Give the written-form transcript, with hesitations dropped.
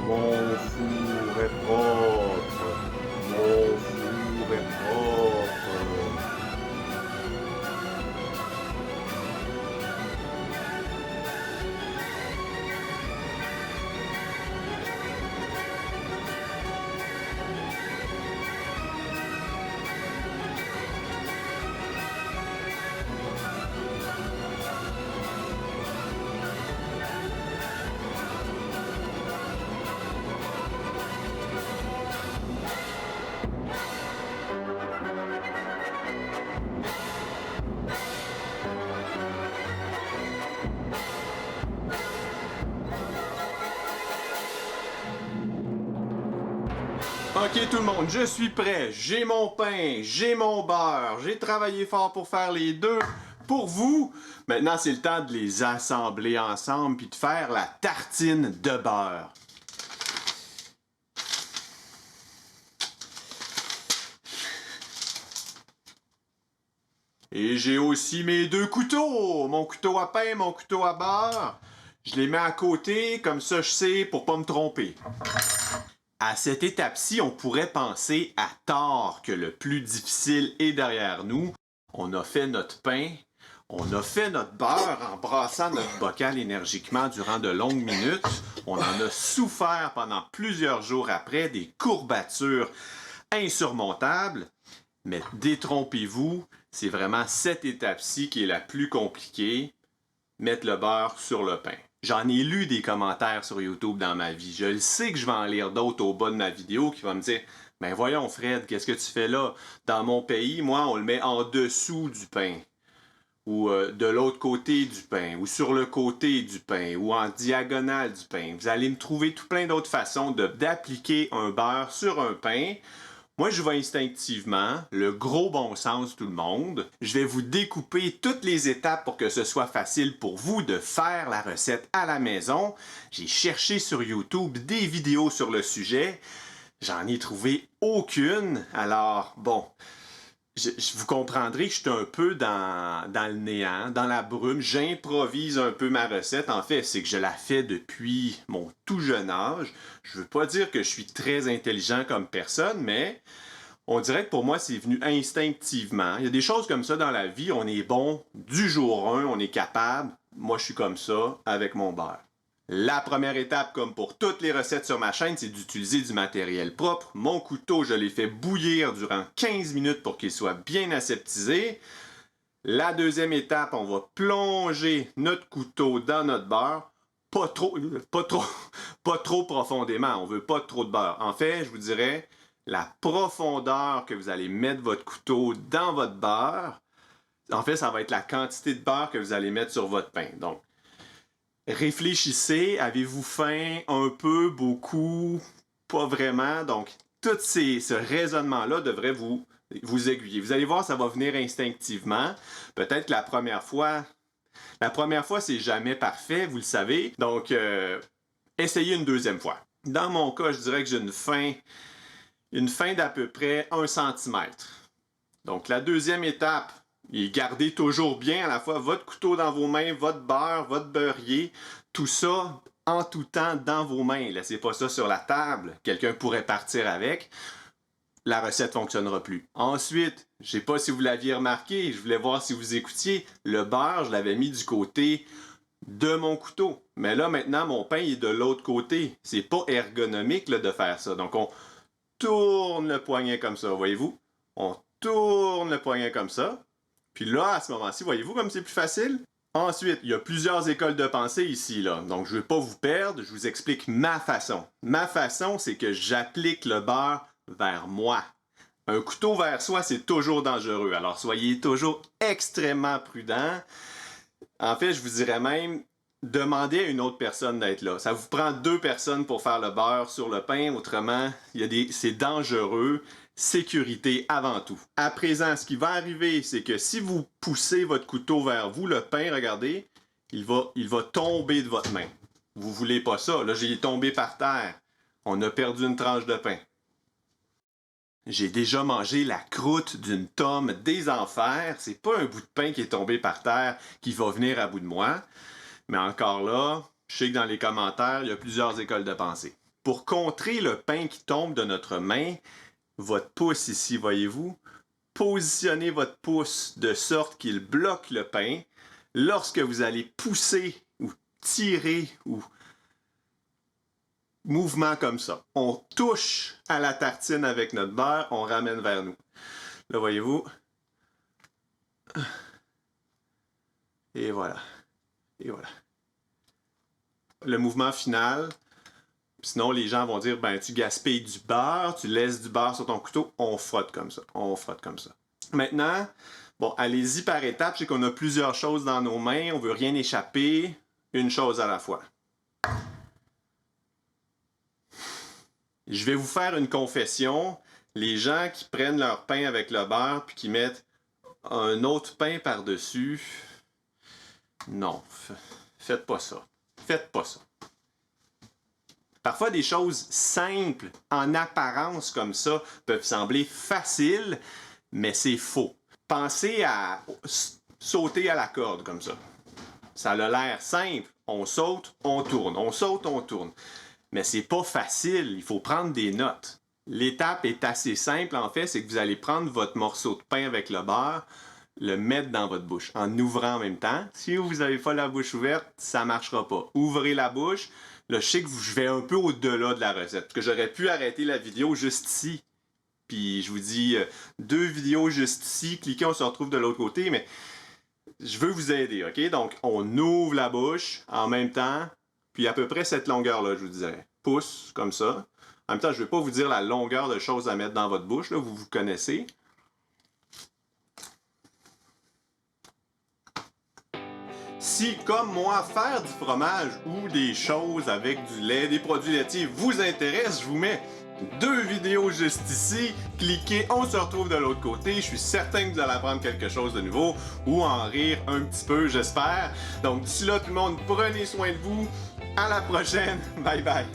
Mon four est propre. Mon four est propre. Ok tout le monde, je suis prêt. J'ai mon pain, j'ai mon beurre, j'ai travaillé fort pour faire les deux pour vous. Maintenant, c'est le temps de les assembler ensemble puis de faire la tartine de beurre. Et j'ai aussi mes deux couteaux, mon couteau à pain, mon couteau à beurre. Je les mets à côté, comme ça je sais pour pas me tromper. À cette étape-ci, on pourrait penser à tort que le plus difficile est derrière nous. On a fait notre pain, on a fait notre beurre en brassant notre bocal énergiquement durant de longues minutes. On en a souffert pendant plusieurs jours après, des courbatures insurmontables. Mais détrompez-vous, c'est vraiment cette étape-ci qui est la plus compliquée. Mettre le beurre sur le pain. J'en ai lu des commentaires sur YouTube dans ma vie. Je le sais que je vais en lire d'autres au bas de ma vidéo qui vont me dire « Ben voyons Fred, qu'est-ce que tu fais là? Dans mon pays, moi, on le met en dessous du pain. Ou de l'autre côté du pain. Ou sur le côté du pain. Ou en diagonale du pain. » Vous allez me trouver tout plein d'autres façons d'appliquer un beurre sur un pain. Moi, je vais instinctivement, le gros bon sens tout le monde. Je vais vous découper toutes les étapes pour que ce soit facile pour vous de faire la recette à la maison. J'ai cherché sur YouTube des vidéos sur le sujet. J'en ai trouvé aucune. Alors, bon, vous comprendrez que je suis un peu dans le néant, dans la brume. J'improvise un peu ma recette. En fait, c'est que je la fais depuis mon tout jeune âge. Je veux pas dire que je suis très intelligent comme personne, mais on dirait que pour moi, c'est venu instinctivement. Il y a des choses comme ça dans la vie. On est bon du jour 1, on est capable. Moi, je suis comme ça avec mon beurre. La première étape, comme pour toutes les recettes sur ma chaîne, c'est d'utiliser du matériel propre. Mon couteau, je l'ai fait bouillir durant 15 minutes pour qu'il soit bien aseptisé. La deuxième étape, on va plonger notre couteau dans notre beurre. Pas trop profondément. On veut pas trop de beurre. En fait, je vous dirais, la profondeur que vous allez mettre votre couteau dans votre beurre, en fait, ça va être la quantité de beurre que vous allez mettre sur votre pain. Donc, réfléchissez, avez-vous faim? Un peu, beaucoup, pas vraiment. Donc, tout ce raisonnement-là devrait vous aiguiller. Vous allez voir, ça va venir instinctivement. Peut-être que la première fois, c'est jamais parfait, vous le savez. Donc, essayez une deuxième fois. Dans mon cas, je dirais que j'ai une faim d'à peu près 1 cm. Donc la deuxième étape, et gardez toujours bien à la fois votre couteau dans vos mains, votre beurre, votre beurrier, tout ça en tout temps dans vos mains. Laissez pas ça sur la table, quelqu'un pourrait partir avec. La recette ne fonctionnera plus. Ensuite, je ne sais pas si vous l'aviez remarqué, je voulais voir si vous écoutiez, le beurre, je l'avais mis du côté de mon couteau. Mais là, maintenant, mon pain est de l'autre côté. C'est pas ergonomique là, de faire ça. Donc, on tourne le poignet comme ça, voyez-vous? On tourne le poignet comme ça. Puis là, à ce moment-ci, voyez-vous comme c'est plus facile? Ensuite, il y a plusieurs écoles de pensée ici, là. Donc, je ne vais pas vous perdre, je vous explique ma façon. Ma façon, c'est que j'applique le beurre vers moi. Un couteau vers soi, c'est toujours dangereux. Alors, soyez toujours extrêmement prudent. En fait, je vous dirais même, demandez à une autre personne d'être là. Ça vous prend 2 personnes pour faire le beurre sur le pain. Autrement, c'est dangereux. Sécurité avant tout. À présent, ce qui va arriver, c'est que si vous poussez votre couteau vers vous, le pain, regardez, il va tomber de votre main. Vous voulez pas ça. Là, j'ai tombé par terre. On a perdu une tranche de pain. J'ai déjà mangé la croûte d'une tome des enfers. C'est pas un bout de pain qui est tombé par terre qui va venir à bout de moi. Mais encore là, je sais que dans les commentaires, il y a plusieurs écoles de pensée. Pour contrer le pain qui tombe de notre main, votre pouce ici, voyez-vous, positionnez votre pouce de sorte qu'il bloque le pain. Lorsque vous allez pousser ou tirer ou mouvement comme ça, on touche à la tartine avec notre beurre, on ramène vers nous. Là, voyez-vous. Et voilà. Et voilà. Le mouvement final. Sinon, les gens vont dire, ben, tu gaspilles du beurre, tu laisses du beurre sur ton couteau, on frotte comme ça. On frotte comme ça. Maintenant, bon, allez-y par étapes. Je sais qu'on a plusieurs choses dans nos mains, on veut rien échapper. Une chose à la fois. Je vais vous faire une confession. Les gens qui prennent leur pain avec le beurre puis qui mettent un autre pain par-dessus, non, faites pas ça. Faites pas ça. Parfois, des choses simples, en apparence comme ça, peuvent sembler faciles, mais c'est faux. Pensez à sauter à la corde comme ça. Ça a l'air simple. On saute, on tourne. On saute, on tourne. Mais c'est pas facile. Il faut prendre des notes. L'étape est assez simple, en fait. C'est que vous allez prendre votre morceau de pain avec le beurre, le mettre dans votre bouche, en ouvrant en même temps. Si vous n'avez pas la bouche ouverte, ça ne marchera pas. Ouvrez la bouche. Là, je sais que je vais un peu au-delà de la recette, parce que j'aurais pu arrêter la vidéo juste ici. Puis je vous dis, 2 vidéos juste ici, cliquez, on se retrouve de l'autre côté, mais je veux vous aider, ok? Donc, on ouvre la bouche en même temps, puis à peu près cette longueur-là, je vous dirais. Pouce, comme ça. En même temps, je ne vais pas vous dire la longueur de choses à mettre dans votre bouche, là, vous connaissez. Si, comme moi, faire du fromage ou des choses avec du lait, des produits laitiers vous intéresse, je vous mets 2 vidéos juste ici. Cliquez, on se retrouve de l'autre côté. Je suis certain que vous allez apprendre quelque chose de nouveau ou en rire un petit peu, j'espère. Donc d'ici là, tout le monde, prenez soin de vous. À la prochaine. Bye bye.